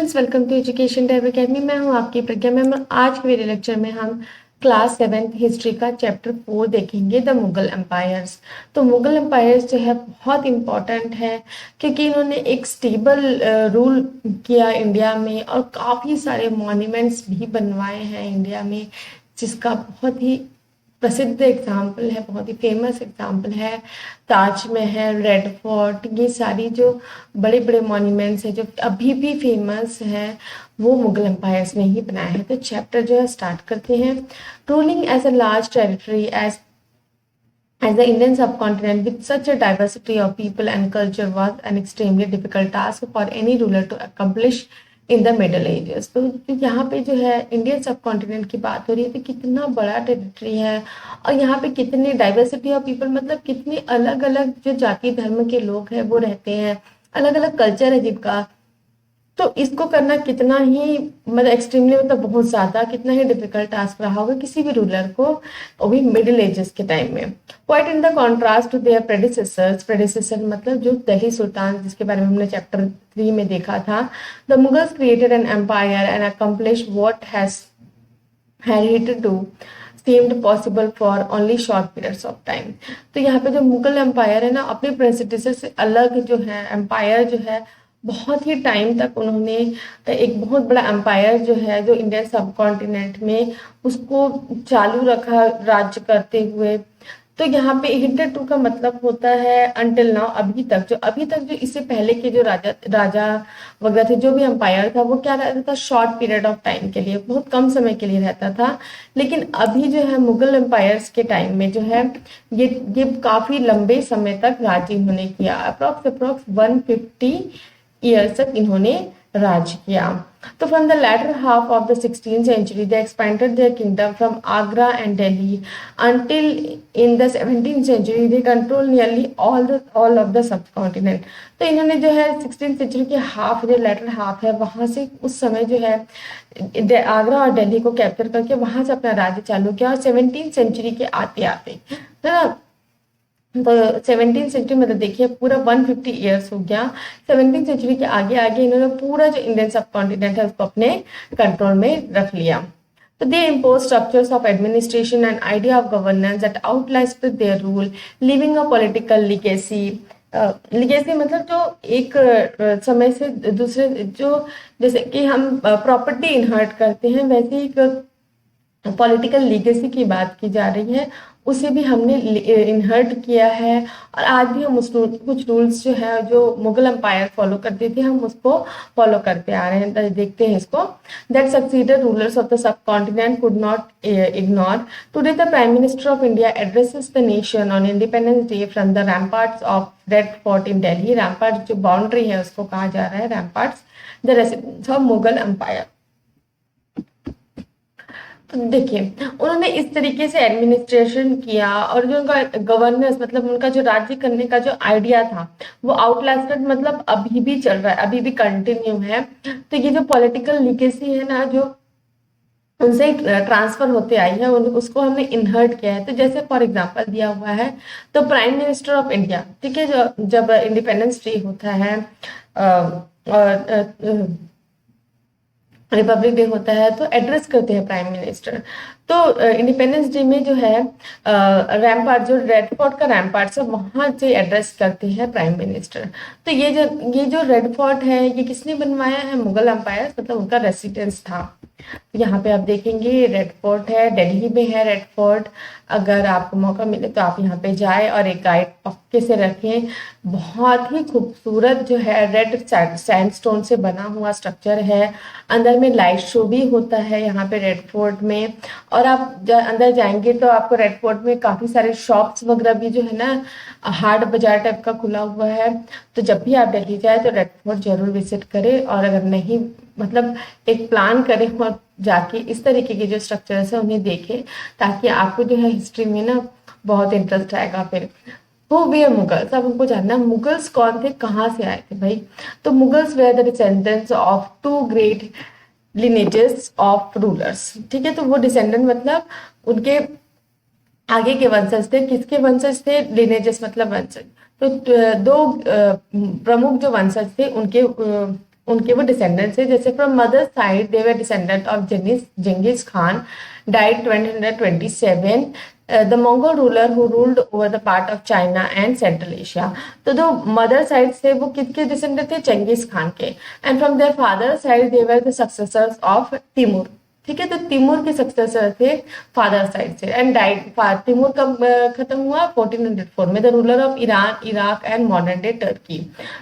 Students, welcome to education type academy. मैं हूं आपकी प्रज्ञा मैम। आज के मेरे लेक्चर में हम क्लास 7 हिस्ट्री का चैप्टर 4 देखेंगे, द मुगल एम्पायर्स। तो मुगल एम्पायर्स जो है बहुत इम्पॉर्टेंट है क्योंकि इन्होंने एक स्टेबल रूल किया इंडिया में और काफ़ी सारे मॉन्यूमेंट्स भी बनवाए हैं इंडिया में, जिसका बहुत ही प्रसिद्ध एग्जाम्पल है, बहुत ही फेमस एग्जाम्पल है ताजमहल, रेड फोर्ट। ये सारी जो बड़े बड़े मॉन्यूमेंट्स हैं जो अभी भी फेमस हैं, वो मुगल एम्पायर्स ने ही बनाए हैं। तो चैप्टर जो है स्टार्ट करते हैं। Ruling as a large territory as the Indian subcontinent with such a diversity of people and culture was an extremely difficult task for any ruler to accomplish in the middle edges. तो यहाँ पे जो है Indian सब continent की बात हो रही है, तो कितना बड़ा टेरिटरी है और यहाँ पे कितनी डाइवर्सिटी ऑफ पीपल, मतलब कितनी अलग अलग जो जाति धर्म के लोग हैं वो रहते हैं, अलग अलग कल्चर है जिनका। तो इसको करना कितना ही मतलब एक्सट्रीमली, मतलब बहुत ज़्यादा कितना ही डिफिकल्ट टास्क रहा होगा किसी भी रूलर को, वो भी मिडिल एजेस के टाइम में। Quite in the contrast to their predecessors, predecessor मतलब जो दिल्ली सुल्तान, जिसके बारे में हमने चैप्टर 3 में देखा था। The Mughals created an empire and accomplish what has hitherto seemed possible for only short periods of time। तो यहाँ पे जो मुगल एम्पायर है ना, अपने प्रेसिडेंसर से अलग जो है एम्पायर जो है, बहुत ही टाइम तक उन्होंने एक बहुत बड़ा एम्पायर जो है जो इंडियन सब कॉन्टिनेंट में उसको चालू रखा राज्य करते हुए। तो यहाँ पे हिटरटू का मतलब होता है अंटिल नाउ, अभी तक जो इससे पहले के जो राजा वगैरह थे, जो भी एम्पायर था, वो क्या रहता था, शॉर्ट पीरियड ऑफ टाइम के लिए, बहुत कम समय के लिए रहता था। लेकिन अभी जो है मुगल एम्पायर्स के टाइम में जो है ये काफी लंबे समय तक राज्य इन्होंने किया। अप्रोक्स 150 ईयर्स तक इन्होंने राज किया। तो from the latter half of the 16th century they expanded their kingdom from Agra and Delhi until in the 17th century they control nearly all of the subcontinent। तो इन्होंने जो है 16th century के half, जो letter half है, वहां से उस समय जो है आगरा और दिल्ली को कैप्चर करके वहां से अपना राज्य चालू किया। और 17th century के आते आते है ना, तो 17th सेंचुरी मतलब देखिए पूरा 150 ईयर्स हो गया। 17th सेंचुरी के आगे आगे इन्होंने पूरा जो इंडियन सब कॉन्टिनेंट है उसको अपने कंट्रोल में रख लिया। तो they impose structures of administration and idea of governance that outlasted their rule, living a political legacy. Legacy मतलब जो एक समय से दूसरे, जो जैसे कि हम प्रॉपर्टी इनहर्ट करते हैं, वैसे एक पॉलिटिकल लीगेसी की बात की जा रही है, उसे भी हमने इनहर्ट किया है। और आज भी हम उस कुछ रूल्स जो है जो मुगल एम्पायर फॉलो करते थे, हम उसको फॉलो करते आ रहे हैं। देखते हैं इसको। That succeeded rulers of the sub continent could not ignore. Today the prime minister of India addresses the nation on independence day from the ramparts of Red Fort in Delhi. Rampart जो boundary है उसको कहा जा रहा है ramparts, the residence of Mughal empire. देखिए उन्होंने इस तरीके से एडमिनिस्ट्रेशन किया और जो उनका गवर्नेंस मतलब उनका जो राज्य करने का जो आइडिया था वो आउटलास्टेड, मतलब अभी भी चल रहा है, अभी भी कंटिन्यू है। तो ये जो पॉलिटिकल लीगेसी है ना, जो उनसे ट्रांसफर होते आई है, उसको हमने इनहर्ट किया है। तो जैसे फॉर एग्जांपल दिया हुआ है, तो प्राइम मिनिस्टर ऑफ इंडिया, ठीक है, जो जब इंडिपेंडेंस डे होता है और रिपब्लिक डे होता है, तो एड्रेस करते हैं प्राइम मिनिस्टर। तो इंडिपेंडेंस डे में जो है रैम्पार्ट, जो रेड फोर्ट का रैम्पार्ट है, वहां से एड्रेस करते हैं प्राइम मिनिस्टर। तो ये जो रेड फोर्ट है, ये किसने बनवाया है, मुगल एम्पायर, मतलब उनका रेसिडेंस था। यहाँ पे आप देखेंगे रेड फोर्ट है, दिल्ली में है रेड फोर्ट। अगर आपको मौका मिले तो आप यहाँ पे जाए और एक गाइड पक्के से रखें। बहुत ही खूबसूरत जो है रेड सैंडस्टोन से बना हुआ स्ट्रक्चर है। अंदर में लाइट शो भी होता है यहाँ पे रेड फोर्ट में। और आप अंदर जाएंगे तो आपको रेड फोर्ट में काफी सारे शॉप्स वगैरह भी जो है ना, हाट बाजार टाइप का खुला हुआ है। तो जब भी आप दिल्ली जाए तो रेड फोर्ट जरूर विजिट करें, और अगर नहीं मतलब एक प्लान करें और जाके इस तरीके के जो स्ट्रक्चर्स है उन्हें देखें, ताकि आपको जो है हिस्ट्री में ना बहुत इंटरेस्ट आएगा। फिर वो वे मुगल्स, अब हमको जानना मुगल्स कौन थे, कहाँ से आए थे भाई। तो Mughals were the descendants of 2 great lineages of rulers, ठीक है। तो वो डिसेंडेंट मतलब उनके आगे के वंशज थे। किसके वंशज थे, लिनेजेस मतलब वंशज। तो 2 प्रमुख जो वंशज थे उनके वो डिसेंडेंट्स है। जैसे from mother side they were descendant of जेंगिस Khan, died 1227, the Mongol ruler who ruled over the part of China and central Asia. तो जो मदर साइड से वो किसके डिसेंडेंट थे? चंगेज खान के। And from their father side they were the successors of Timur. ठीक है, तो तिमूर के सक्सेसर थे फादर साइड से। एंड डाइड, तिमूर कब खत्म हुआ? 1404 में, the ruler of Iran, Iraq and modern day Turkey.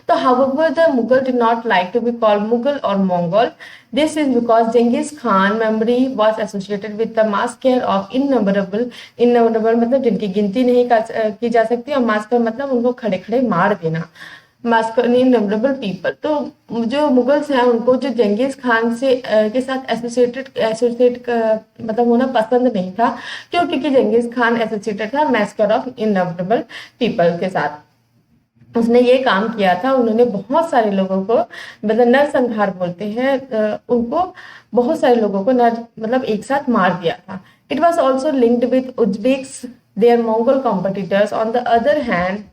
तो however the Mughal did not like to be called Mughal और Mongol. This is because Genghis Khan memory was associated with the massacre of innumerable, innumerable मतलब जिनकी गिनती नहीं की जा सकती, और मास्कर मतलब उनको खड़े खड़े मार देना, इननंबरेबल पीपल। तो जो मुगल्स हैं उनको जो जेंगिस खान से के साथ एसोसिएट मतलब होना पसंद नहीं था। क्यों? क्योंकि जेंगिस खान एसोसिएटेड था मैस्कर ऑफ इननंबरेबल पीपल के साथ। उसने ये काम किया था, उन्होंने बहुत सारे लोगों को, मतलब नरसंहार बोलते हैं उनको, बहुत सारे लोगों को मतलब एक साथ मार दिया था। It was also linked with Uzbeks, their Mongol competitors. On the other hand,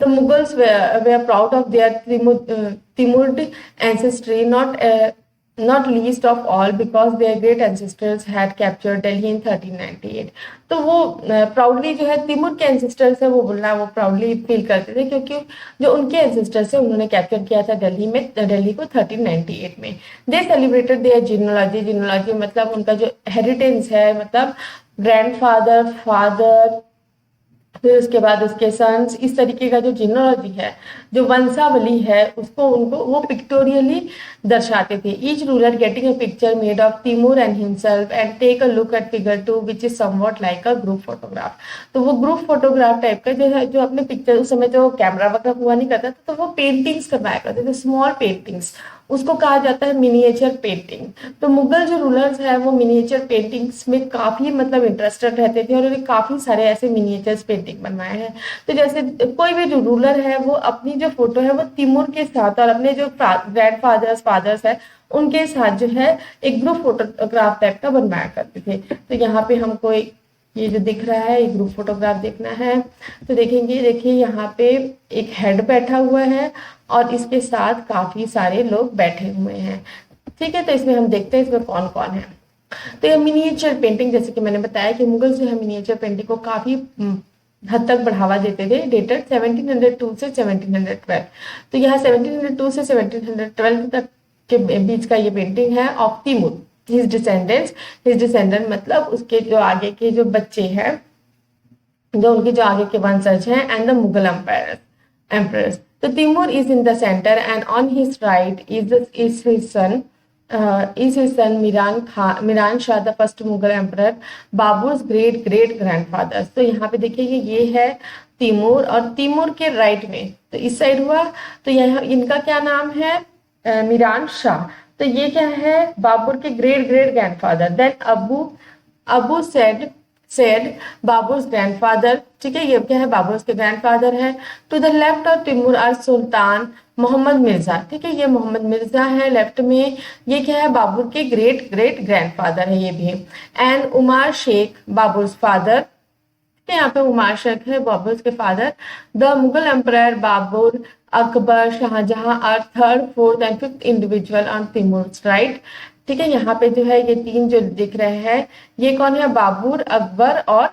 the Mughals were proud of their Timurd ancestry, not least of all because their great ancestors had captured Delhi in 1398. तो वो proudly जो है तिमुर के ancestors है वो बोलना, वो proudly feel करते थे क्योंकि जो उनके एंसेस्टर्स है उन्होंने कैप्चर किया था दिल्ली को 1398 में। दे सेलिब्रेटेड देयर जीनोलॉजी मतलब उनका जो हेरिटेज है, मतलब ग्रैंडफादर, फादर, फिर उसके बाद उसके सन्स, इस तरीके का जो जीनोलॉजी है, जो वंशावली है, उसको उनको वो पिक्टोरियली दर्शाते थे। Each ruler getting a picture made of Timur and himself and take a look at figure 2 which is somewhat like a group photograph. तो वो ग्रुप फोटोग्राफ टाइप का जो है, जो अपने पिक्चर, उस समय जो कैमरा वगैरह हुआ नहीं करता था, तो वो पेंटिंग्स करवाया करते थे, स्मॉल पेंटिंग्स, उसको कहा जाता है मिनिएचर पेंटिंग। तो मुगल जो रूलर्स है वो मिनिएचर पेंटिंग्स में काफी मतलब इंटरेस्टेड रहते थे और उन्होंने काफी सारे ऐसे मिनिएचर पेंटिंग बनवाए हैं। तो जैसे कोई भी जो रूलर है वो अपनी जो फोटो है वो तिमूर के साथ और अपने जो फादर्स है उनके साथ जो है एक ग्रुप फोटोग्राफ टाइप का बनवाया करते थे। तो यहाँ पे हमको ये जो दिख रहा है, ये ग्रुप फोटोग्राफ देखना है तो देखेंगे, देखिए यहाँ पे एक हेड बैठा हुआ है और इसके साथ काफी सारे लोग बैठे हुए हैं। ठीक है, तो इसमें हम देखते हैं इसमें कौन कौन है। तो ये मिनिएचर पेंटिंग, जैसे कि मैंने बताया कि मुगल जो है मिनिएचर पेंटिंग को काफी हद तक बढ़ावा देते थे। डेटेड 1702 से 1712। तो यहाँ 1702 से 1712 तक के बीच का ये पेंटिंग है ऑफ तिमूर, हिज डिसेंडेंट मतलब उसके जो आगे के जो बच्चे हैं, जो उनके जो आगे के वंशज हैं, एंड द मुगल एम्परर्स। तो Timur is in the centre and on his right is his son Miran Shah, the first Mughal emperor, Babur's great great grandfather. तो यहाँ पे देखिए ये है तिमूर और तिमूर के राइट में, तो इस साइड हुआ, तो यहाँ इनका क्या नाम है? मिरान शाह। तो ये क्या है? बाबर के great great grandfather. Then Abu Said Babur's grandfather. ठीक है, ये क्या है? बाबर्स के ग्रैंडफादर है। To the left of Timur are Sultan Mohammad Mirza. ठीक है, ये मोहम्मद मिर्जा है लेफ्ट में। ये क्या है? बाबर के ग्रेट ग्रेट ग्रैंडफादर है ये भी। एंड उमार शेख बाबर्स फादर, यहाँ पे उमार शेख है बाबर्स के father. The Mughal emperor Babur, Akbar, Shah Jahan are third, fourth and fifth individual on Timur's right. ठीक है, यहाँ पे जो है ये तीन जो दिख रहे हैं, ये कौन है? बाबर, अकबर और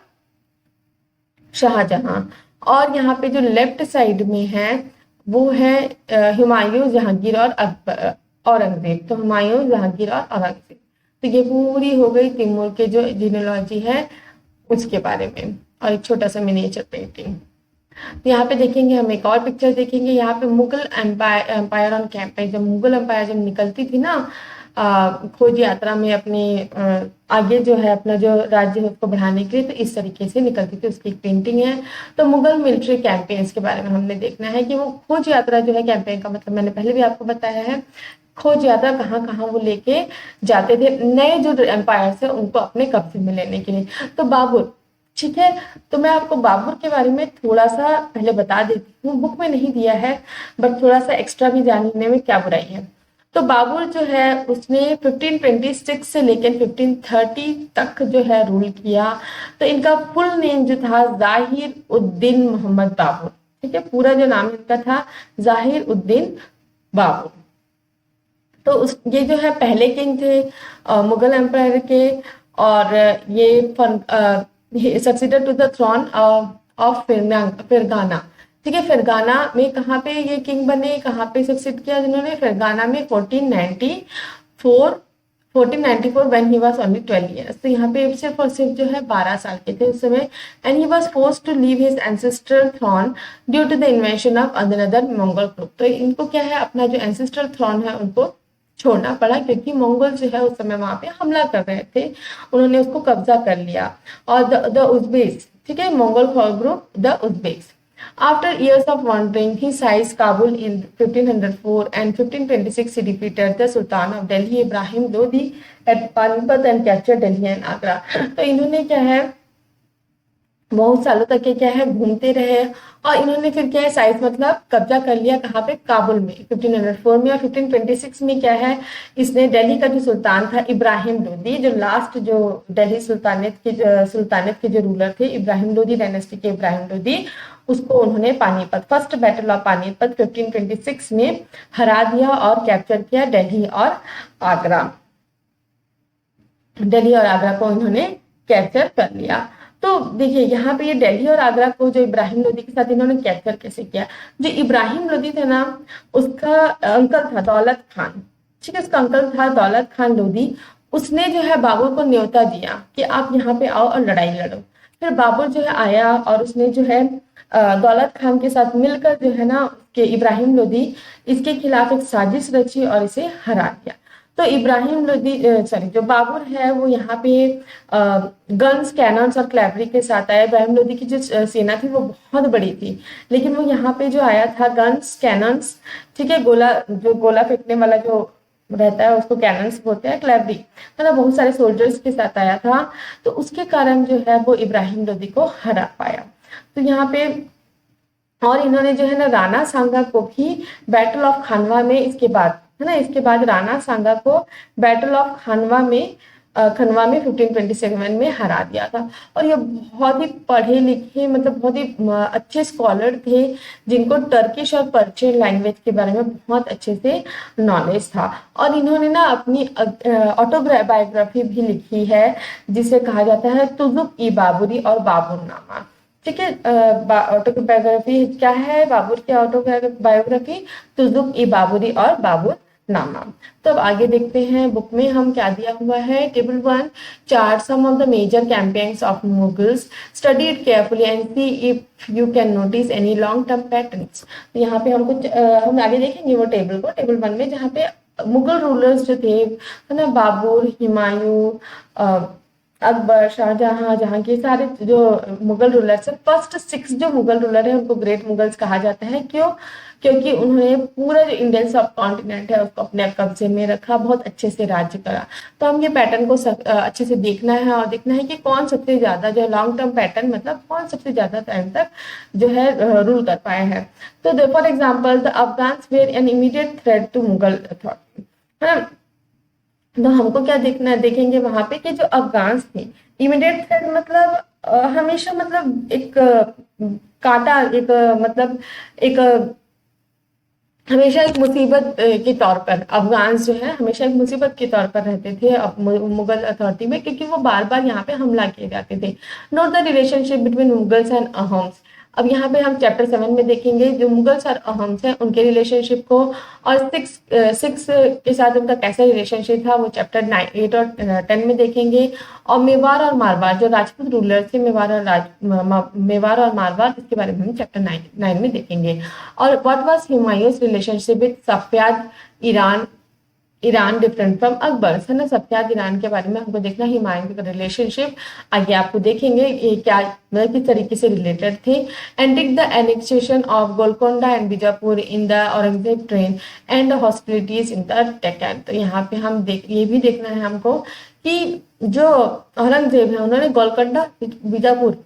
शाहजहां। और यहाँ पे जो लेफ्ट साइड में है वो है हुमायूं, जहांगीर और अकबर, औरंगजेब। तो हुमायूं, जहांगीर और औरंगजेब। तो ये पूरी हो गई तिमूर के जो जीनोलॉजी है उसके बारे में, और एक छोटा सा मिनिएचर पेंटिंग। तो यहाँ पे देखेंगे हम एक और पिक्चर देखेंगे। यहाँ पे मुगल एम्पायर ऑन कैंपेन, जब मुगल एम्पायर जब निकलती थी ना खोज यात्रा में अपने आगे जो है अपना जो राज्य है उसको बढ़ाने के लिए, तो इस तरीके से निकलती थी, उसकी एक पेंटिंग है। तो मुगल मिलिट्री कैंपेन्स के बारे में हमने देखना है कि वो खोज यात्रा जो है, कैंपेन का मतलब मैंने पहले भी आपको बताया है, खोज यात्रा कहाँ कहाँ वो लेके जाते थे नए जो एम्पायर है उनको अपने कब्जे में लेने के लिए। तो बाबर, ठीक है, तो मैं आपको बाबर के बारे में थोड़ा सा पहले बता देती हूँ, बुक में नहीं दिया है बट थोड़ा सा एक्स्ट्रा भी जानने में क्या बुराई है। तो बाबर जो है उसने 1526 से लेकर 1530 तक जो है रूल किया। तो इनका फुल नेम जो था जाहिर उद्दीन मोहम्मद बाबर। ठीक है, पूरा जो नाम इनका था जाहिर उद्दीन बाबर। तो उस ये जो है पहले किंग थे मुगल एम्पायर के, और ये सक्सीडर टू द थ्रोन ऑफ फिरगाना। ठीक है, फिरगाना में कहाँ पे ये किंग बने, कहाँ पे सक्सीड किया जिन्होंने, फिरगाना में 1494 when he was only 12 years. तो यहाँ पे सिर्फ और सिर्फ जो है 12 साल के थे उस समय। And he was forced to leave his ancestral throne due to the invasion of another Mongol group. तो इनको क्या है, अपना जो एंसेस्ट्रल थ्रोन है उनको छोड़ना पड़ा, क्योंकि मंगोल जो है उस समय वहां पे हमला कर रहे थे, उन्होंने उसको कब्जा कर लिया। और द उज़्बेक्स, ठीक है, Mongol group the Uzbeks. After years of wandering, he seized Kabul in 1504 and 1526 he defeated the Sultan of Delhi Ibrahim Lodi at Panipat and captured Delhi and Agra। तो इन्होंने क्या है, बहुत सालों तक ये क्या है घूमते रहे, और इन्होंने फिर क्या है साइज मतलब कब्जा कर लिया कहाँ पे, काबुल में 1504 में। और 1526 में क्या है, इसने दिल्ली का जो सुल्तान था इब्राहिम लोदी, जो लास्ट जो दिल्ली सुल्तानेत के जो रूलर थे इब्राहिम लोदी डायनेस्टी के इब्राहिम लोदी, उसको उन्होंने Panipat, first battle of Panipat 1526 में हरा दिया और कैप्चर किया दिल्ली और आगरा। दिल्ली और आगरा को इन्होंने कैप्चर कर लिया। तो देखिए यहाँ पे ये दिल्ली और आगरा को जो इब्राहिम लोदी के साथ इन्होंने कैप्चर कैसे किया। जो इब्राहिम लोदी थे ना, उसका अंकल था दौलत खान, ठीक है, उसका अंकल था दौलत खान लोदी। उसने जो है बाबर को न्योता दिया कि आप यहाँ पे आओ और लड़ाई लड़ो। फिर बाबर जो है आया और उसने जो है दौलत खान के साथ मिलकर जो है ना कि इब्राहिम लोदी इसके खिलाफ एक साजिश रची और इसे हरा दिया। तो इब्राहिम लोदी सॉरी जो बाबर है वो यहाँ पे गन्स, कैनन्स और क्लैवरी के साथ आया। इब्राहिम लोदी की जो सेना थी वो बहुत बड़ी थी, लेकिन वो यहाँ पे जो आया था गन्स, कैनन्स, ठीक है, गोला फेंकने वाला जो रहता है उसको कैनन्स बोलते हैं, क्लैवरी है ना, बहुत सारे सोल्जर्स के साथ आया था। तो उसके कारण जो है वो इब्राहिम लोदी को हरा पाया। तो यहाँ पे और इन्होंने जो है ना राणा सांगा को भी बैटल ऑफ खानवा में इसके बाद है ना, इसके बाद राणा सांगा को बैटल ऑफ खानवा में 1527 में हरा दिया था। और ये बहुत ही पढ़े लिखे मतलब बहुत ही अच्छे स्कॉलर थे, जिनको टर्किश और पर्शियन लैंग्वेज के बारे में बहुत अच्छे से नॉलेज था। और इन्होंने ना अपनी ऑटोबायोग्राफी भी लिखी है, जिसे कहा जाता है तुजुक ई बाबुरी और बाबुरनामा। ठीक है, ऑटोबायोग्राफी क्या है, बाबर की ऑटोबायोग्राफी तुजुक ई बाबुरी और बाबुरनामा। तो अब आगे देखते हैं बुक में हम क्या दिया हुआ है। Table 1 chart some of the major campaigns of Mughals, study it carefully and see if you can notice any long term patterns. तो यहाँ पे हम कुछ हम आगे देखेंगे वो टेबल को, टेबल 1 में, जहाँ पे मुगल रूलर्स जो थे है ना, बाबर, हुमायूं, अकबर, शाहजहां, जहांगीर, सारे जो मुगल रूलर्स है, फर्स्ट 6 जो मुगल रूलर है उनको ग्रेट मुगल्स कहा जाता है। क्यों? क्योंकि उन्होंने पूरा जो इंडियन सब कॉन्टिनेंट है उसको अपने कब्जे में रखा, बहुत अच्छे से राज्य करा। तो हम ये पैटर्न को अच्छे से देखना है और देखना है कि कौन सबसे ज्यादा जो लॉन्ग टर्म पैटर्न मतलब कौन सबसे ज्यादा टाइम तक जो है रूल कर पाए हैं। तो for example the Afghans were an immediate threat to Mughal authority, है ना। तो हमको क्या देखेंगे वहां पे कि जो अफगान्स थे, इमीडिएट थ्रेट मतलब हमेशा मतलब एक कांटा, एक मतलब एक हमेशा एक मुसीबत के तौर पर अफगान्स जो है हमेशा एक मुसीबत के तौर पर रहते थे मुगल अथॉरिटी में, क्योंकि वो बार बार यहाँ पे हमला किए जाते थे। Note the relationship between Mughals and Ahoms. अब यहाँ पे हम चैप्टर 7 में देखेंगे जो मुगल्स और अहम्स हैं उनके रिलेशनशिप को, और सिक्स के साथ उनका कैसा रिलेशनशिप था वो चैप्टर 8 और 10 में देखेंगे। और मेवाड़ और मारवाड़ जो राजपूत रूलर थे, मेवाड़ और मारवाड़, इसके बारे में हम चैप्टर 9 में देखेंगे। और what was Humayun's relationship with Safavid Iran different from Akbar, है ना। सफयाद ईरान के बारे में हमको देखना, हुमायूं का रिलेशनशिप आगे आपको देखेंगे ये क्या मतलब किस तरीके से रिलेटेड थे। And take the annexation of Golconda and Bijapur in the Aurangzeb train and the hostilities in the Deccan. तो यहाँ पे हम ये भी देखना है हमको कि जो औरंगजेब है उन्होंने गोलकोंडा, बीजापुर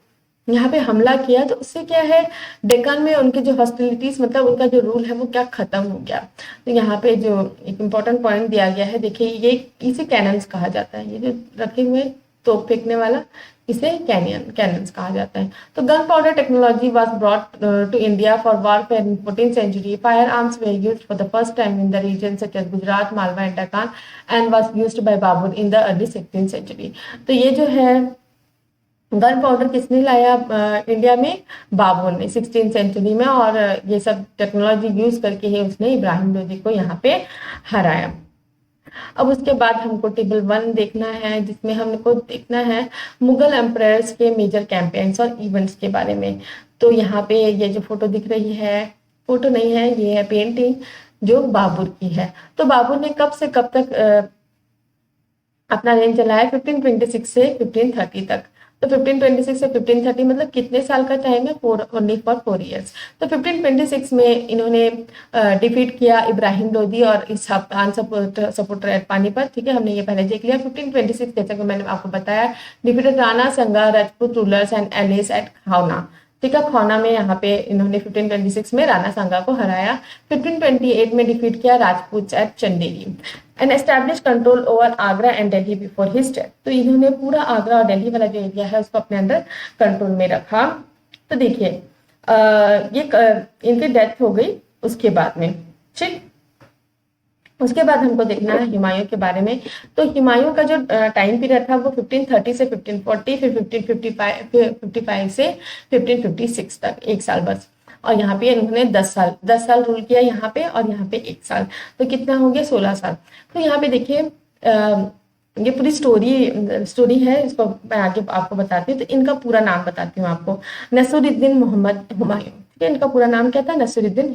यहाँ पे हमला किया, तो उससे क्या है डेक्कन में उनकी जो हॉस्टिलिटीज मतलब उनका जो रूल है वो क्या खत्म हो गया। तो यहाँ पे जो एक इम्पोर्टेंट पॉइंट दिया गया है, देखिए ये इसे कैनन्स कहा जाता है, ये जो रखे हुए तोप फेंकने वाला, इसे कैनन्स कहा जाता है। तो gun powder technology was brought to India for warfare in 14th century. Firearms were used for the first time in the regions such as Gujarat, Malwa and Deccan and was used by Babur in the early 16th century. तो ये जो है gun powder किसने लाया India में? बाबर ने 16th century में, और ये सब टेक्नोलॉजी यूज करके ही उसने इब्राहिम लोदी को यहाँ पे हराया। अब उसके बाद हमको टेबल 1 देखना है, जिसमें हमको देखना है मुगल एम्पायर्स के मेजर कैंपेन्स और इवेंट्स के बारे में। तो यहाँ पे ये जो फोटो दिख रही है, फोटो नहीं है, ये है पेंटिंग जो बाबर की है। तो बाबर ने कब से कब तक अपना रेंज चलाया? 1526 से 1530 तक। तो 1526 से 1530 मतलब कितने साल का टाइम है? Only for 4 years. तो 1526 में इन्होंने डिफीट किया इब्राहिम लोदी और इस अफगान सपोर्टर एट पानीपत। ठीक है, हमने ये पहले देख लिया। 1526 जैसा कि मैंने आपको बताया, defeated Rana Sanga Rajput rulers and allies at Khanwa. ठीक है, खावना में यहाँ पे इन्होंने 1526 में राणा संगा को हराया। 1528 में डिफीट किया Rajput at Chanderi and establish control over Agra and Delhi before his death. तो इन्होंने पूरा आगरा और दिल्ली वाला जो एरिया है उसको अपने अंदर कंट्रोल में रखा। तो देखिए ये इनकी डेथ हो गई उसके बाद में। ठीक, उसके बाद हमको देखना है हुमायूं के बारे में। तो हुमायूं का जो टाइम पीरियड था वो 1530 से 1540, फिर 1555 से 1556 तक, 1 साल बस। और यहाँ पे इन्होंने 10 साल रूल किया यहाँ पे, और यहाँ पे 1 साल, तो कितना हो गया? 16 साल। तो यहाँ पे देखिए ये पूरी स्टोरी है, इसको मैं आगे आपको बताती हूँ। तो इनका पूरा नाम बताती हूँ आपको, नसीरुद्दीन मोहम्मद हुमायूं। ठीक है, इनका पूरा नाम क्या था? नसीरुद्दीन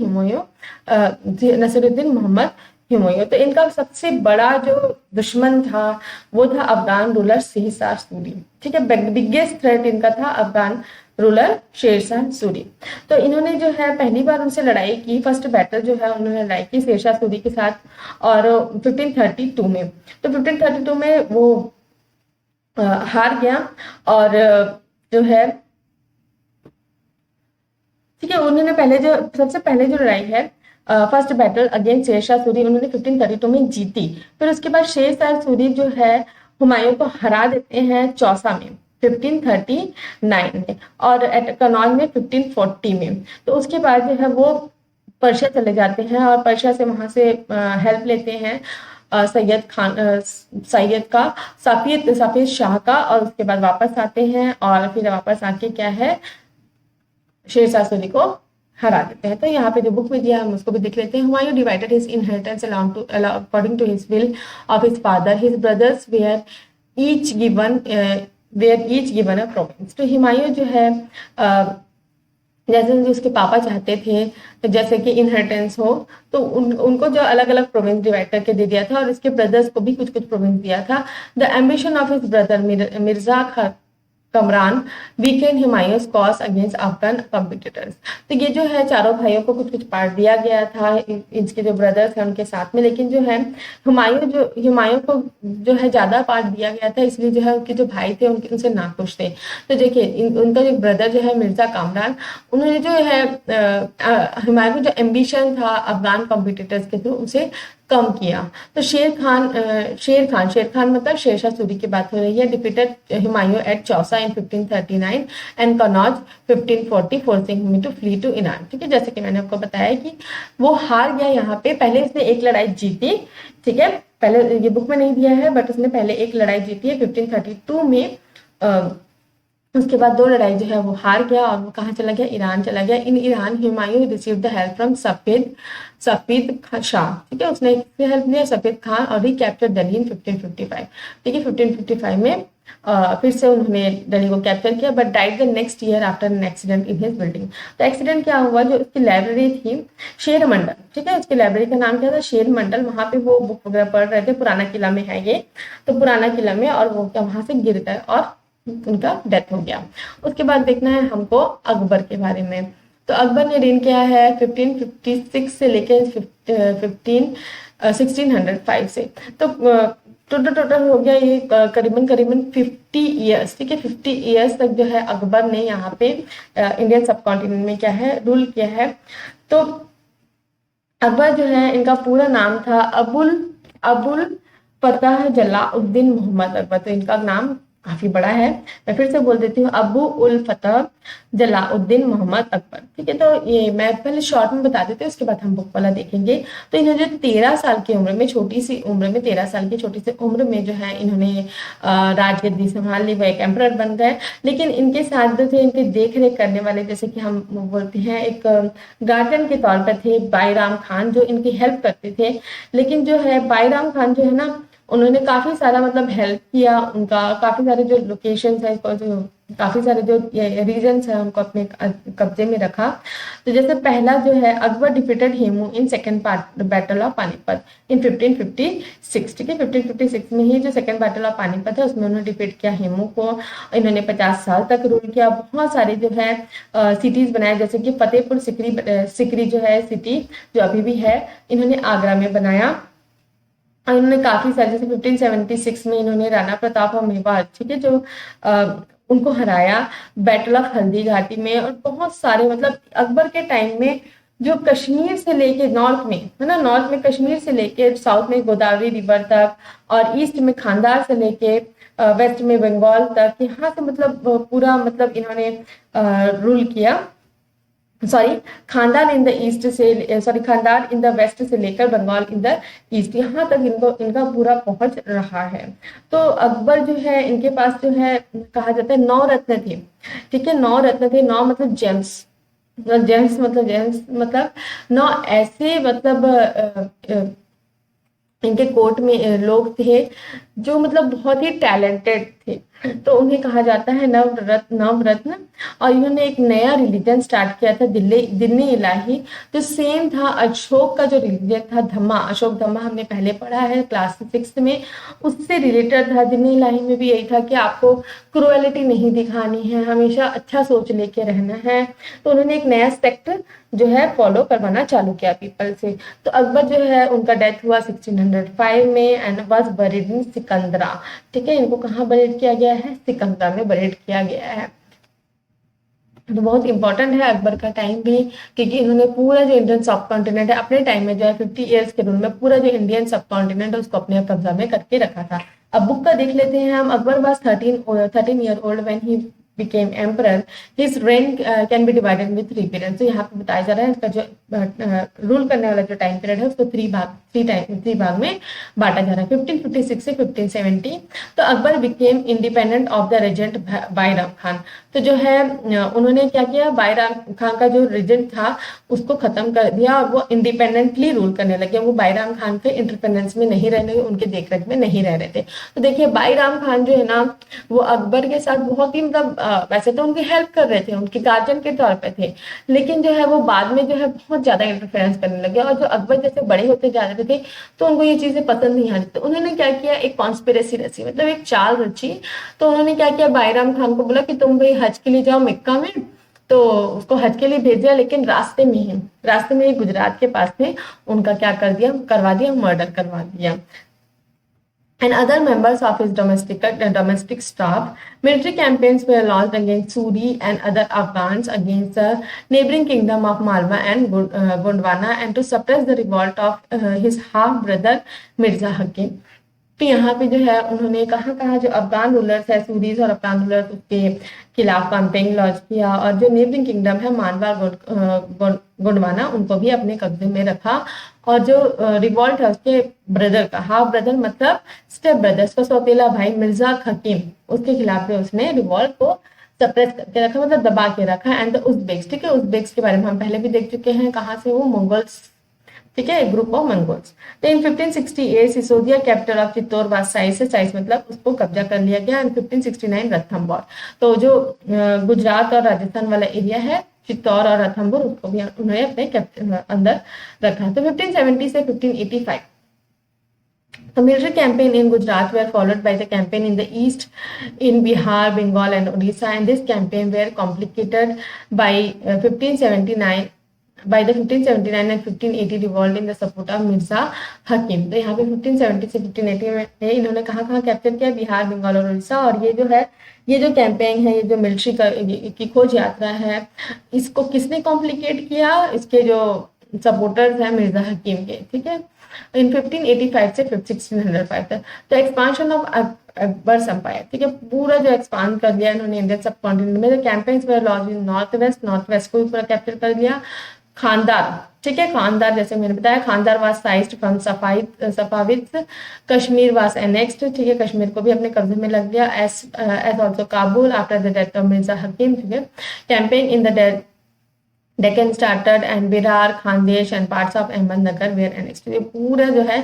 मोहम्मद हुमायूं। तो इनका सबसे बड़ा जो दुश्मन था वो था अफगान रूलर शेरशाह सूरी। ठीक है, बिगेस्ट थ्रेट इनका था अफगान रूलर शेरशाह सूरी। तो इन्होंने जो है पहली बार उनसे लड़ाई की, फर्स्ट बैटल जो है उन्होंने लड़ाई की शेरशाह सूरी के साथ, और 1532 में। तो 1532 में वो हार गया, और जो है ठीक है, उन्होंने सबसे पहले जो लड़ाई है first battle against Sher Shah Suri उन्होंने 1532 में जीती। फिर उसके बाद शेरशाह सूरी जो है हुमायूं को हरा देते हैं चौसा में 1539 में, और एट कनौज में 1540 में। तो उसके बाद जो है वो पर्शिया चले जाते हैं, और पर्शिया से वहां से हेल्प लेते हैं सफीद शाह का, और उसके बाद वापस आते हैं, और फिर वापस आके क्या है शेरशाह सूरी को हरा देते हैं। तो यहाँ पे जो बुक में दिया हम उसको भी देख लेते हैं। Humayun divided his inheritance according to his will of his father. His brothers were each given a province. तो हुमायूं जो है जैसे उसके पापा चाहते थे तो जैसे कि इनहेरिटेंस हो, तो उनको जो अलग अलग प्रोविंस डिवाइड करके दे दिया था, और इसके ब्रदर्स को भी कुछ कुछ प्रोविंस दिया था। The ambition of his brother Mirza Kamran weekend Humayun's cause against Afghan competitors. तो ये जो है चारों भाइयों को कुछ कुछ पार्ट दिया गया था, इनके जो ब्रदर्स हैं उनके साथ में, लेकिन जो है हुमायूं को जो है ज्यादा पार्ट दिया गया था, इसलिए जो है उनके जो भाई थे उनसे नाखुश थे। तो देखिए उनका जो ब्रदर जो है मिर्जा कामरान, उन्होंने जो है हुमायूं का जो एम्बिशन था अफगान कॉम्पिटिटर्स के थ्रू उसे कम किया। तो शेर खान मतलब शेरशाह सूरी की बात हो रही है, defeated Humayun at Chausa in 1539 and Kannauj 1540 forcing him to flee to Iran. ठीक है, जैसे कि मैंने आपको बताया कि वो हार गया यहाँ पे। पहले इसने एक लड़ाई जीती, ठीक है, पहले ये बुक में नहीं दिया है, बट उसने पहले एक लड़ाई जीती है 1532 में। उसके बाद 2 लड़ाई जो है वो हार गया, और वो कहाँ चला गया? ईरान चला गया। In Iran Humayun receive the help from Safavid shah. ठीक है, उसने हेल्प लिया सफेद खान, और रिकैप्चर दिल्ली इन 1555। ठीक है, 1555 में फिर से उन्होंने दिल्ली को कैप्चर किया, but died the next year after an accident in his building. तो एक्सीडेंट क्या हुआ? जो उसकी लाइब्रेरी थी शेर मंडल, ठीक है, उसकी लाइब्रेरी का नाम क्या था? शेर मंडल। वहां पे वो बुक वगैरह पढ़ रहे थे, पुराना किला में है ये, तो पुराना किला में, और वो क्या वहां से गिर गए और उनका डेथ हो गया। उसके बाद देखना है हमको अकबर के बारे में। तो अकबर ने रेन किया है 1556 से लेकर 1605 से। तो टोटल हो गया ये करीबन 50 ईयर्स। ठीक है, 50 ईयर्स तक जो है अकबर ने यहाँ पे इंडियन सब कॉन्टिनेंट में क्या है रूल किया है। तो अकबर जो है इनका पूरा नाम था अबुल फतह जलाउद्दीन मोहम्मद अकबर। तो इनका नाम काफी बड़ा है। मैं फिर से बोल देती हूँ, अबू उल फतह जलाउद्दीन मोहम्मद अकबर। ठीक है, तो ये मैं पहले शॉर्ट में बता देती हूँ, उसके बाद हम बुक वाला देखेंगे। तो इन्होंने जो 13 साल की उम्र में, छोटी सी उम्र में, 13 साल की छोटी सी उम्र में जो है इन्होंने राजगद्दी संभाल ली, वो एक एम्परर बन गए। लेकिन इनके साथ जो थे, इनके देख रेख करने वाले, जैसे कि हम बोलते हैं एक गार्जियन के तौर पर थे बाईराम खान, जो इनकी हेल्प करते थे। लेकिन जो है बाईराम खान जो है ना, उन्होंने काफी सारा मतलब हेल्प किया उनका, काफी सारे जो लोकेशंस है, जो काफी सारे जो रीजन्स है उनको अपने कब्जे में रखा। तो जैसे पहला जो है, Akbar defeated Hemu in second battle of Panipat in 1556। ठीक है, 1556 में ही जो सेकंड बैटल ऑफ पानीपत है उसमें उन्होंने डिफीट किया हेमू को। इन्होंने 50 साल तक रूल किया। बहुत सारे जो है सिटीज बनाए, जैसे कि फतेहपुर सिकरी जो है सिटी, जो अभी भी है, इन्होंने आगरा में बनाया। और इन्होंने काफी सारे, जैसे 1576 में इन्होंने राणा प्रताप और मेवाड़, ठीक है, जो उनको हराया बैटल ऑफ हल्दी घाटी में। और बहुत सारे मतलब अकबर के टाइम में जो कश्मीर से लेके नॉर्थ में है ना, नॉर्थ में कश्मीर से लेके साउथ में गोदावरी रिवर तक, और ईस्ट में खानदार से लेके वेस्ट में बंगाल तक, यहाँ से मतलब पूरा मतलब इन्होंने रूल किया। सॉरी, खानदार इन द ईस्ट से, सॉरी खानदार इन द वेस्ट से लेकर बंगाल इन द ईस्ट, यहाँ तक इनको इनका पूरा पहुंच रहा है। तो अकबर जो है, इनके पास जो है कहा जाता है 9 रत्न थे। ठीक है, 9 रत्न थे, 9 मतलब जेम्स, जेम्स मतलब 9 ऐसे मतलब इनके कोर्ट में लोग थे जो मतलब बहुत ही टैलेंटेड थे। तो उन्हें कहा जाता है नवरत्न। और इन्होंने एक नया रिलीजन स्टार्ट किया था, दिल्ली इलाही। तो सेम था अशोक का जो रिलीजन था, धम्मा, अशोक धम्मा, हमने पहले पढ़ा है क्लास 6 में, उससे रिलेटेड था। दिल्ली इलाही में भी यही था कि आपको क्रुएलिटी नहीं दिखानी है, हमेशा अच्छा सोच लेके रहना है। तो उन्होंने एक नया सेक्ट जो है फॉलो करवाना चालू किया पीपल से। तो अकबर जो है, उनका डेथ हुआ 1605 में एंड वाज बरीड इन सिकंदरा। ठीक है, इनको कहाँ बरीड किया गया है? सिकंदरा में बरीड किया गया है। तो बहुत इंपॉर्टेंट है अकबर का टाइम भी, क्योंकि इन्होंने पूरा जो इंडियन सब कॉन्टिनेंट है अपने टाइम में जो है 50 ईयर्स के रूल में पूरा जो इंडियन सब कॉन्टिनेंट है उसको अपने कब्जा में करके रखा था। अब बुक का देख लेते हैं हम। Akbar was 13 year old when he became emperor. His reign can be divided with 3 periods. तो यहाँ पे बताया जा रहा है इसका जो रूल करने वाला जो टाइम पीरियड है उसको 3 भाग में बांटा जा रहा है, 1556 से 1570। तो Akbar became independent of the regent Bairam Khan. तो जो है उन्होंने क्या किया, बाईराम खान का जो रेजेंट था उसको खत्म कर दिया और वो इंडिपेंडेंटली रूल करने लगे। वो बाईराम खान के इंडिपेंडेंस में नहीं रहने, उनके देखरेख में नहीं रह रहे थे। तो देखिए बाईराम खान जो है ना, वो अकबर के साथ बहुत ही मतलब वैसे तो उनकी हेल्प कर रहे थे, उनके गार्जियन के तौर पे थे, लेकिन जो है वो बाद में जो है बहुत ज्यादा इंटरफेरेंस करने लगे। और जो अकबर जैसे बड़े होते जा रहे थे तो उनको ये चीजें पसंद नहीं आ रही। तो उन्होंने क्या किया, एक कॉन्स्पिरेसी रची, मतलब एक चाल रची। तो उन्होंने क्या किया, बाईराम खान को बोला कि तुम भाई हज के लिए जाओ मक्का में। तो उसको हज के लिए भेज दिया, लेकिन रास्ते में ही गुजरात के पास में उनका क्या करवा दिया, मर्डर करवा दिया। And other members of his domestic staff. Military campaigns were launched against Suri and other Afghans against the neighboring kingdom of Malwa and Gondwana, and to suppress the revolt of his half brother Mirza Hakim. तो यहाँ पे जो है उन्होंने कहाँ जो Afghan rulers है, सूरीज और अफगान रूलर्स, उसके खिलाफ कैंपेन लॉन्च किया। और जो नेबरिंग किंगडम है मालवा गोंडवाना, उनको भी अपने कब्जे में रखा। और जो रिवॉल्ट है उसके ब्रदर का, हाफ ब्रदर मतलब स्टेप ब्रदर, उसका सौतेला भाई मिर्जा हकीम, उसके खिलाफ भी उसने रिवॉल्ट को सप्रेस करके रखा, मतलब दबा के रखा। एंड उज़्बेक्स, ठीक है, उज़्बेक्स के बारे में हम पहले भी देख चुके हैं, कहाँ से वो मंगोल्स, ठीक है, ग्रुप ऑफ मंगोल्स। तो इन 1568 Sisodia capital of Chittor was size मतलब उसको कब्जा कर लिया गया। एंड 1569 रणथंभौर, तो जो गुजरात और राजस्थान वाला एरिया है चित्तौड़ और रणथंभौर, उसको भी उन्होंने अपने अंदर रखा। तो 1570 से 1585 the military campaign in Gujarat were followed by the campaign in the east, in Bihar, Bengal and Odisha, and this campaign were complicated by 1579 by the 1579 and 1580 revolt in the support of Mirza हकीम। तो यहाँ पे 1570 से 1580 में इन्होंने कहाँ capture किया, बिहार, बंगाल और उड़ीसा। और ये जो है, ये जो कैंपेन है, ये जो मिलिट्री की खोज यात्रा है, इसको किसने कॉम्प्लिकेट किया, इसके जो सपोर्टर्स हैं मिर्जा हकीम के, ठीक है। इन 1585 से 1605 तक। तो एक्सपांशन ऑफ अकबर्स एम्पायर, ठीक है, पूरा जो एक्सपांड कर लिया इन्होंने इंडियन सब कॉन्टिनेंट में। Campaigns were launch in north west को भी पूरा कैप्चर कर लिया। खानदार, ठीक है, खानदार जैसे मैंने बताया, Kandahar was seized from Safavid, Kashmir was annexed, ठीक है, कश्मीर को भी अपने कब्जे में लग गया। As also Kabul after the death of Mirza Hakim, ठीक है। Campaign in the Deccan started and Virar, Khandesh and parts of Ahmednagar were annexed। ये पूरा जो है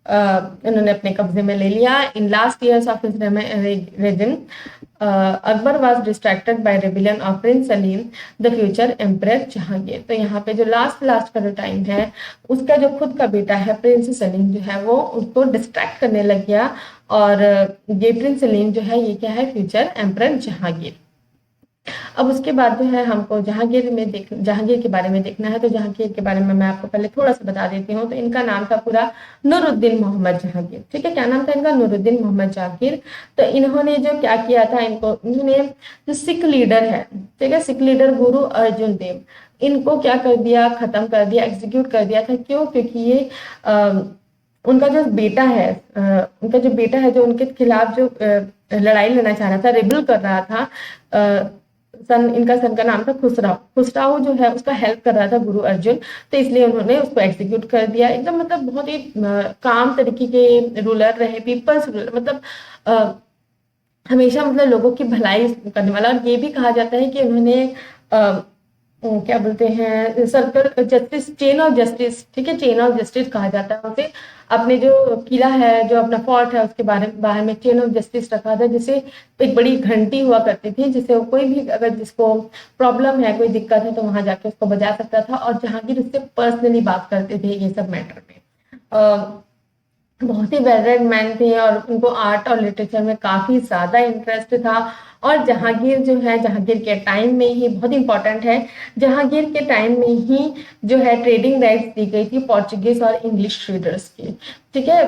इन्होंने अपने कब्जे में ले लिया। In last years of his regime Akbar was distracted by rebellion of Prince Salim the future emperor Jahangir. तो यहाँ पे जो लास्ट का जो टाइम है, उसका जो खुद का बेटा है प्रिंस सलीम जो है वो उसको डिस्ट्रैक्ट करने लग गया। और ये प्रिंस सलीम जो है ये क्या है, फ्यूचर एम्परर जहांगीर। अब उसके बाद जो है हमको जहांगीर के बारे में देखना है। तो जहांगीर के बारे में मैं आपको पहले थोड़ा सा बता देती हूँ। तो इनका नाम था पूरा नूरुद्दीन मोहम्मद जहांगीर, ठीक है। क्या नाम था इनका? नूरुद्दीन मोहम्मद जहांगीर। तो इन्होंने जो क्या किया था, इन्होंने जो सिख लीडर है, ठीक है, सिख लीडर गुरु अर्जुन देव, इनको क्या कर दिया, खत्म कर दिया, एग्जीक्यूट कर दिया था। क्यों? क्योंकि ये उनका जो बेटा है, जो उनके खिलाफ जो लड़ाई लड़ना चाह रहा था, रिबल कर रहा था, इनका सन का नाम था खुसराव जो है उसका हेल्प कर रहा था गुरु अर्जुन। तो इसलिए उन्होंने उसको एग्जीक्यूट कर दिया। एकदम मतलब बहुत ही काम तरीके के रूलर रहे, पीपल्स रूलर, मतलब हमेशा मतलब लोगों की भलाई करने वाला। और ये भी कहा जाता है कि उन्होंने क्या बोलते हैं, circle justice, chain of justice, ठीक है, चेन ऑफ जस्टिस कहा जाता है उसे। अपने जो किला है, जो अपना फोर्ट है, उसके बाहर में चेन ऑफ जस्टिस रखा था, जिसे एक बड़ी घंटी हुआ करती थी, जिसे कोई भी अगर जिसको प्रॉब्लम है, कोई दिक्कत है, तो वहां जाके उसको बजा सकता था। और जहांगीर उससे पर्सनली बात करते थे ये सब मैटर में। बहुत ही वेल रेड मैन थे और उनको आर्ट और लिटरेचर में काफी ज्यादा इंटरेस्ट था। और जहांगीर जो है, जहांगीर के टाइम में ही, बहुत इंपॉर्टेंट है, जहांगीर के टाइम में ही जो है ट्रेडिंग राइट्स दी गई थी पोर्चुगीज और इंग्लिश ट्रेडर्स की, ठीक है,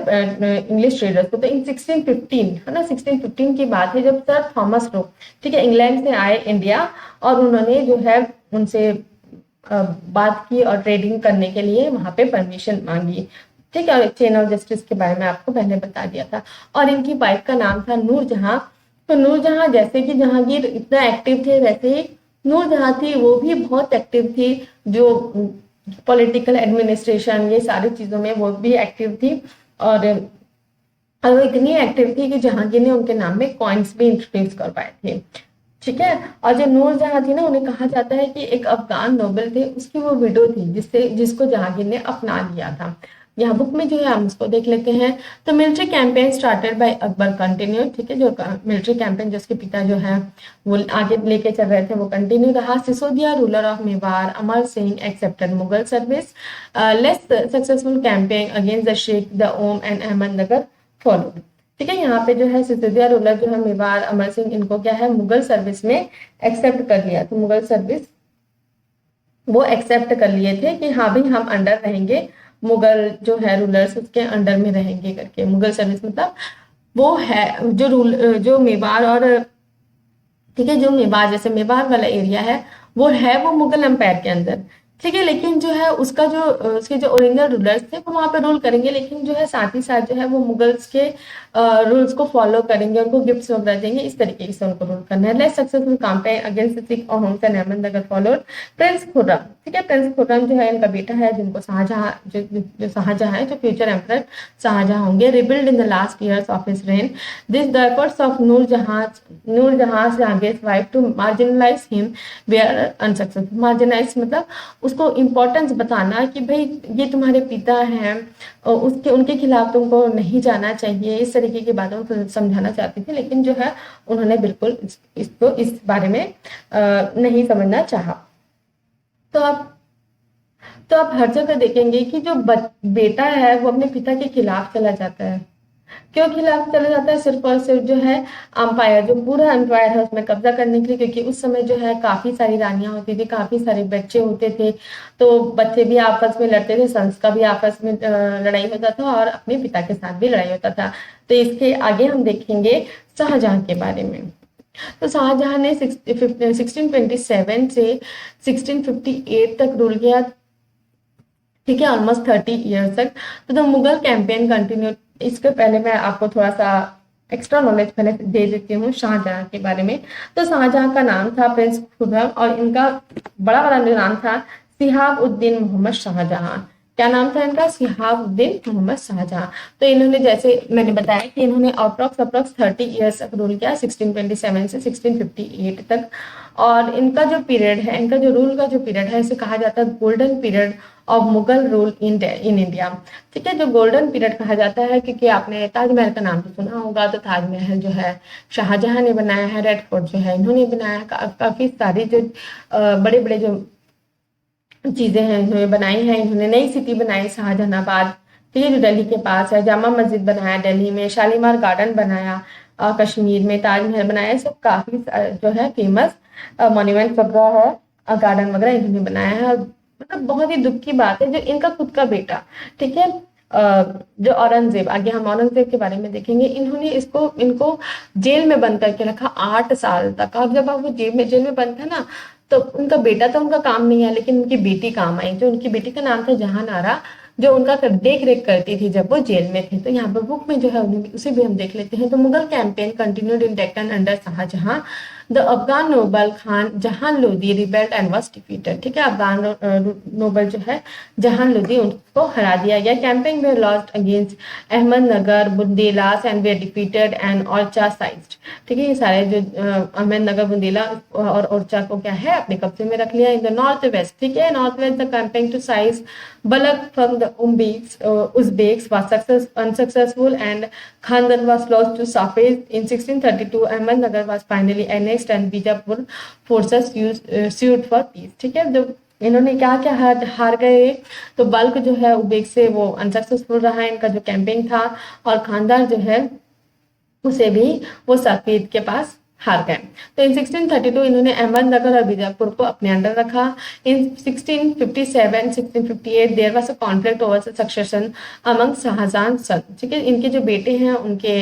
इंग्लिश ट्रेडर्स को। तो इन 1615 है ना, 1615 की बात है जब सर थॉमस रो, ठीक है, इंग्लैंड से आए इंडिया, और उन्होंने जो है उनसे बात की और ट्रेडिंग करने के लिए वहां पे परमिशन मांगी, ठीक है। चेन ऑफ जस्टिस के बारे में आपको पहले बता दिया था। और इनकी वाइफ का नाम था नूरजहां। तो नूरजहां, जैसे कि जहांगीर इतना एक्टिव थे, वैसे ही नूरजहां थी, वो भी बहुत एक्टिव थी। जो पॉलिटिकल एडमिनिस्ट्रेशन, ये सारी चीजों में वो भी एक्टिव थी। और वो इतनी एक्टिव थी कि जहांगीर ने उनके नाम में कॉइन्स भी इंट्रोड्यूस करवाए थे, ठीक है। और जो नूरजहां थी ना, उन्हें कहा जाता है कि एक अफगान नोबल थे, उसकी वो विडो थी जिसको जहांगीर ने अपना लिया था। यहाँ बुक में जो है हम उसको देख लेते हैं। तो military campaign started by Akbar continue, ठीक है, जो मिलिट्री कैंपेन जिसके पिता जो है वो आगे लेके चल रहे थे वो कंटिन्यू रहा। Sisodia ruler of Mewar Amar Singh accepted Mughal service. Less successful campaign against the शेख द ओम एंड अहमदनगर फॉलोड, ठीक है। यहाँ पे जो है सिसोदिया रूलर जो है मेवाड़ अमर सिंह, इनको क्या है, मुगल सर्विस में एक्सेप्ट कर लिया। तो मुगल सर्विस वो एक्सेप्ट कर लिए थे कि हाँ भाई हम अंडर रहेंगे, मुगल जो है रूलर्स उसके अंडर में रहेंगे करके। मुगल सर्विस मतलब वो है जो मेवाड़ और, ठीक है, जो मेवाड़, जैसे मेवाड़ वाला एरिया है वो मुगल एम्पायर के अंदर, ठीक है। लेकिन जो है उसके जो ओरिजिनल रूलर्स थे वो वहां पे रूल करेंगे, लेकिन जो है साथ ही साथ जो है वो मुगल्स के रूल्स को फॉलो करेंगे, उनको गिफ्ट्स वगैरह देंगे, इस तरीके से उनको रूल करना है। Less successful campaign against Sikh और homes and Ahmednagar followed. Prince Khurram, ठीक है, प्रिंस खुर्रम जो है इनका बेटा है, जिनको शाहजहां, जो शाहजहां है, जो फ्यूचर एम्परर शाहजहां होंगे, rebelled in the last years of his reign. This the efforts of Nur Jahan Jahangir's wife to marginalise him were unsuccessful. Marginalise मतलब उसको इम्पोर्टेंस बताना कि भाई ये तुम्हारे पिता हैं, उनके खिलाफ तुमको नहीं जाना चाहिए, इस तरीके की बातों को समझाना चाहती थी। लेकिन जो है उन्होंने बिल्कुल इसको इस बारे में नहीं समझना चाहा। तो आप हर जगह देखेंगे कि जो बेटा है वो अपने पिता के खिलाफ चला जाता है। क्यों खिलाफ चला जाता है? सिर्फ और सिर्फ जो है अंपायर, जो पूरा एम्पायर है उसमें कब्जा करने के लिए। क्योंकि उस समय जो है काफी सारी रानियां होती थी, काफी सारे बच्चे होते थे, तो बच्चे भी आपस में लड़ते थे, सन्स का भी आपस में लड़ाई होता था और अपने पिता के साथ भी लड़ाई होता था। तो इसके आगे हम देखेंगे शाहजहां के बारे में। तो शाहजहां ने 1627 से 1658 तक रूल किया, ठीक है, ऑलमोस्ट 30 ईयर्स तक। तो द मुगल कैंपेन कंटिन्यू। इसके पहले मैं आपको थोड़ा सा एक्स्ट्रा नॉलेज पहले दे देती हूँ शाहजहां के बारे में। तो शाहजहां का नाम था प्रिंस खुर्रम, और इनका बड़ा वाला जो नाम था सिहाबुद्दीन मोहम्मद शाहजहां। क्या नाम था इनका? सिहाबुद्दीन मोहम्मद शाहजहां। तो इन्होंने, जैसे मैंने बताया कि इन्होंने अप्रॉक्स 30 ईयर्स तक रूल किया, 1627 से 1658 तक। और इनका जो पीरियड है, इनका जो रूल का जो पीरियड है, इसे कहा जाता है golden period of Mughal rule in India. ठीक है, जो गोल्डन पीरियड कहा जाता है, क्योंकि आपने ताजमहल का नाम तो सुना होगा। तो ताजमहल जो है शाहजहां ने बनाया है, रेड फोर्ट जो है इन्होंने बनाया है। काफी सारी जो बड़े बड़े जो चीजें हैं इन्होंने बनाई हैं। इन्होंने नई सिटी बनाई शाहजहानाबाद, ठीक है, जो दिल्ली के पास है। जामा मस्जिद बनाया दिल्ली में, शालीमार गार्डन बनाया कश्मीर में, ताजमहल बनाया। सब काफी जो है फेमस मॉन्यूमेंट वगैरह है, गार्डन वगैरह इन्होंने बनाया है। मतलब बहुत ही दुख की बात है, जो इनका खुद का बेटा, ठीक है, जो औरंगजेब, आगे हम औरंगजेब के बारे में देखेंगे, इन्होंने इनको जेल में बंद करके रखा 8 साल तक। अब जब आप वो जेल में बंद था ना, तो उनका बेटा तो उनका काम नहीं है, लेकिन उनकी बेटी काम आई। जो उनकी बेटी का नाम था जहान आरा, जो उनका देख रेख करती थी जब वो जेल में थे। तो यहाँ पर बुक में जो है उसे भी हम देख लेते हैं। तो Mughal campaign continued in Deccan under Shah Jahan. The Afghan noble Khan Jahan Lodi rebelled and was defeated. ठीक है, अफगान नोबल जो है जहान लोदी, उनको हरा दिया गया। Campaign way lost against Ahmednagar, Bundelas and way defeated and Orchha sized. ठीक है, ये सारे जो अहमदनगर, बुंदेला और ओरछा को क्या है अपने कब्जे में रख लिया। इन द नॉर्थ वेस्ट, ठीक है, north west the campaign to seize Balkh from the Uzbeks was unsuccessful, and Khandar was lost to Safed. In 1632, Ahmednagar was finally annexed and Bijapur forces sued for peace. ठीक है, जब इन्होंने क्या क्या हार गए, तो बल्क जो है उबेक से वो अनसक्सेसफुल रहा इनका जो कैंपेन था, और खानदार जो है उसे भी वो सफेद के पास हार गए। तो इन 1632 इन्होंने अहमदनगर और बीजापुर को अपने अंडर रखा। In 1657 1658 there was a conflict over succession among Shah Jahan son. ठीक है, इनके जो बेटे हैं उनके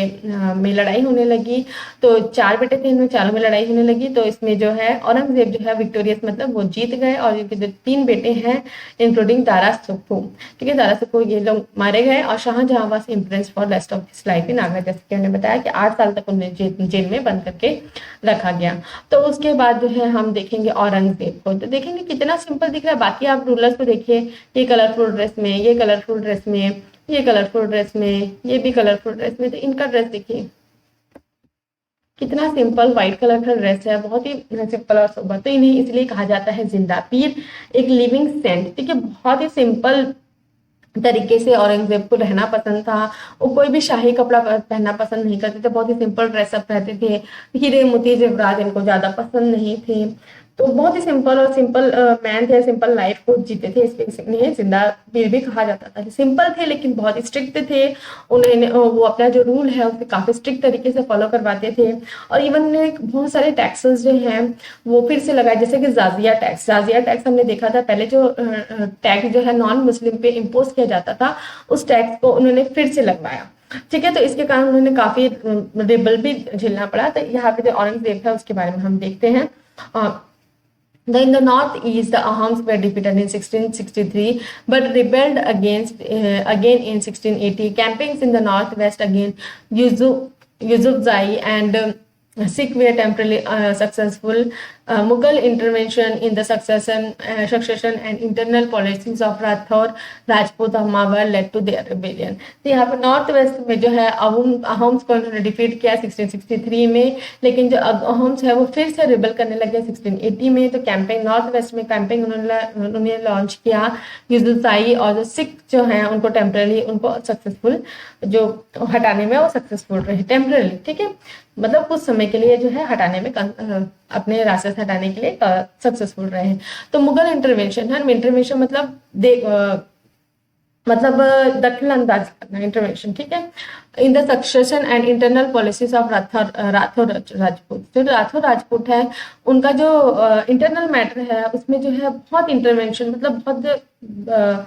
में लड़ाई होने लगी। तो 4 बेटे थे, इनमें चारों में लड़ाई होने लगी। तो इसमें जो है औरंगजेब जो है विक्टोरियस, मतलब वो जीत गए, और इनके जो 3 बेटे हैं इंक्लूडिंग दारा सुखो, ठीक है, दारा सुखो, ये लोग मारे गए। और Shah Jahan was impressed for rest of his life in Agra. जैसे कि हमने बताया कि 8 साल तक उन्हें जेल में बंद करके रखा गया। तो उसके बाद जो है हम देखेंगे औरंगजेब को। तो देखेंगे कितना सिंपल दिख रहा है। बाकी आप रूलर्स को देखिए, ये कलरफुल ड्रेस में, ये कलरफुल ड्रेस में, ये कलरफुल ड्रेस में, ये भी कलरफुल ड्रेस में। तो इनका ड्रेस देखिए कितना सिंपल व्हाइट कलर का ड्रेस है, बहुत ही सिंपल और सोबर। तो इन्हें इसलिए कहा जाता है जिंदा पीर, एक लिविंग सेंट। ठीक है, बहुत ही सिंपल तरीके से औरंगजेब को रहना पसंद था। वो कोई भी शाही कपड़ा पहनना पसंद नहीं करते थे, बहुत ही सिंपल ड्रेसअप रहते थे। हीरे मोती जेवरात इनको ज्यादा पसंद नहीं थे। तो बहुत ही सिंपल और सिंपल मैन थे, सिंपल लाइफ को जीते थे, इसलिए जिंदा पीर भी कहा जाता था। सिंपल थे लेकिन बहुत स्ट्रिक्ट थे। उन्हें वो अपना जो रूल है उसे काफी स्ट्रिक्ट तरीके से फॉलो करवाते थे। और इवन बहुत सारे टैक्सेस जो हैं वो फिर से लगाए, जैसे कि जाजिया टैक्स। जाजिया टैक्स हमने देखा था पहले, जो टैक्स जो है नॉन मुस्लिम पे इम्पोज किया जाता था, उस टैक्स को उन्होंने फिर से लगवाया। ठीक है, तो इसके कारण उन्होंने काफी रिबल भी झेलना पड़ा। तो यहाँ पे जो औरंगजेब था उसके बारे में हम देखते हैं। In the northeast, the Ahams were defeated in 1663, but rebelled again in 1680. Campaigns in the northwest again, Yusufzai and Sikh were temporarily successful. Mughal intervention in the succession and internal policies of Rathore, Rajput और Mawar led to their rebellion. तो यहाँ पर north west में जो है अहोम्स को उन्होंने defeat किया 1663 में, लेकिन जो अहोम्स है वो फिर से रिबल करने लगे 1680 में। तो कैंपेन नॉर्थ वेस्ट में कैंपेन उन्होंने लॉन्च किया। यूसुफजाई और जो सिख जो हैं उनको टेम्पररी, उनको सक्सेसफुल जो हटाने में वो सक्सेसफुल रहे टेम्पररी। ठीक है, मतलब कुछ समय के लिए जो है हटाने में अपने रास्ते से हटाने के लिए सक्सेसफुल रहे। तो मुगल इंटरवेंशन है, इंटरवेंशन मतलब दखल अंदाज करना, इंटरवेंशन। ठीक है, in the succession and internal policies of Rathore Rajput. जो राठौर राजपूत है उनका जो इंटरनल मैटर है उसमें जो है बहुत इंटरवेंशन, मतलब बहुत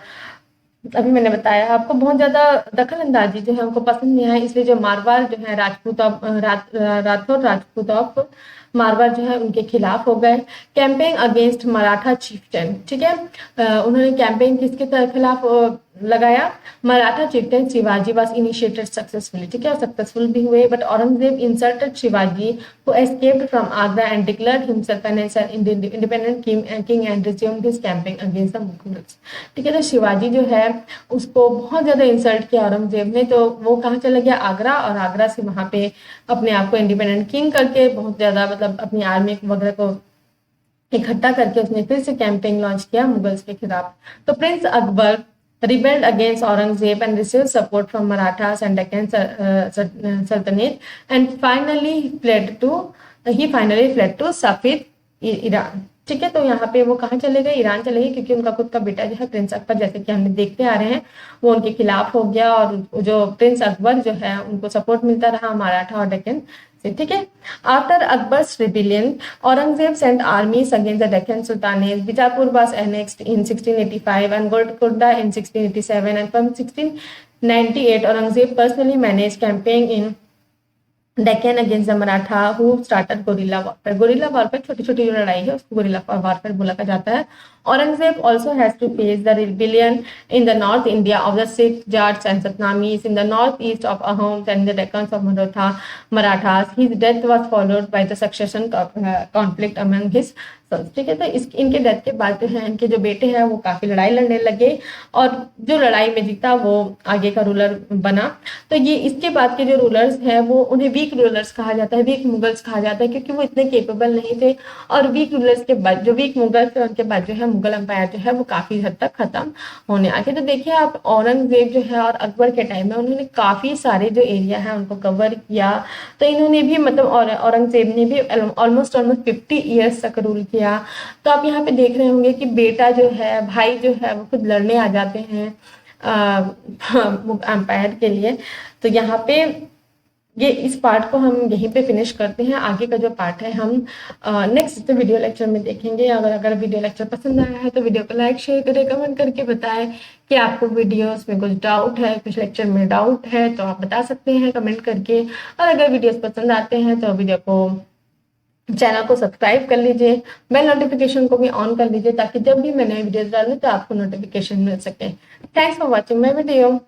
अभी मैंने बताया आपको, बहुत ज्यादा दखल अंदाजी जो है उनको पसंद नहीं है। इसलिए जो मारवाड़ जो है राजपूत ऑफ राठौर राजपूत ऑफ मारवाड़ जो है उनके खिलाफ हो गए। कैंपेन अगेंस्ट मराठा चीफ्टन, ठीक है, उन्होंने कैंपेन किसके खिलाफ लगाया, Maratha chieftain Shivaji was initiated successfully, ठीक है, सक्सेसफुल भी हुए, but Aurangzeb insulted Shivaji who escaped from Agra and declared himself an independent king and resumed his campaign against the Mughals, ठीक है। तो शिवाजी जो है उसको बहुत ज्यादा इंसल्ट किया औरंगजेब ने, तो वो कहाँ चला गया, आगरा, और आगरा से वहां पे अपने आप को इंडिपेंडेंट किंग करके बहुत ज्यादा मतलब अपनी आर्मी वगैरह को इकट्ठा करके उसने फिर से कैंपेन लॉन्च किया मुगल्स के खिलाफ। तो Prince Akbar rebelled against Aurangzeb and received support from Marathas and Deccan Sultanate, and he finally fled to Safid, Iran, ठीक है। तो यहाँ पे वो कहाँ चले गए, ईरान चले गए, क्योंकि उनका खुद का बेटा जो है प्रिंस अकबर, जैसे कि हमने देखते आ रहे हैं, वो उनके खिलाफ हो गया, और जो प्रिंस अकबर जो है उनको सपोर्ट मिलता रहा मराठा और डेक्कन से, ठीक है। After Akbar's rebellion Aurangzeb sent armies against the Deccan sultanate, Bijapur was annexed in 1685 and Golconda in 1687, and from 1698 Aurangzeb personally managed campaign in Deccan against the Maratha who started guerrilla warfare. Guerrilla warfare छोटी छोटी जो लड़ाई है उसको गोरिल्ला वॉरफेयर बोला जाता है। Aurangzeb also has to face the rebellion in the north India of the Sikh Jats and Satnamis, in the north east of Ahoms and the Deccan of Marathas. His death was followed by the succession conflict among his sons, ठीक है। तो इनके death के बाद जो है इनके जो बेटे हैं वो काफी लड़ाई लड़ने लगे, और जो लड़ाई में जीता वो आगे का रूलर बना। तो ये इसके बाद के जो रूलर्स हैं वो उन्हें वीक रूलर्स कहा जाता है, वीक मुगल्स कहा जाता है, क्योंकि वो इतने केपेबल नहीं थे। और वीक रूलर्स के बाद जो वीक मुगल्स थे उनके बाद जो है मुगल एम्पायर जो है वो काफी हद तक खत्म होने आके। तो देखिए आप, औरंगजेब जो है और अकबर के टाइम में उन्होंने काफी सारे जो एरिया है उनको कवर किया। तो इन्होंने भी मतलब औरंगजेब ने भी ऑलमोस्ट 50 ईयर्स तक रूल किया। तो आप यहाँ पे देख रहे होंगे कि बेटा जो है, भाई जो है वो खुद लड़ने आ जाते हैं एम्पायर के लिए। तो यहाँ पे ये इस पार्ट को हम यहीं पे फिनिश करते हैं। आगे का जो पार्ट है हम नेक्स्ट वीडियो लेक्चर में देखेंगे। अगर वीडियो लेक्चर पसंद आया है तो वीडियो को लाइक शेयर करें, कमेंट करके बताएं कि आपको वीडियोस में कुछ डाउट है, कुछ लेक्चर में डाउट है तो आप बता सकते हैं कमेंट करके। और अगर वीडियोस पसंद आते हैं तो वीडियो को, चैनल को सब्सक्राइब कर लीजिए, बेल नोटिफिकेशन को भी ऑन कर लीजिए, ताकि जब भी मैं नए वीडियोस डालूं तो आपको नोटिफिकेशन मिल सके। Thanks for watching my video.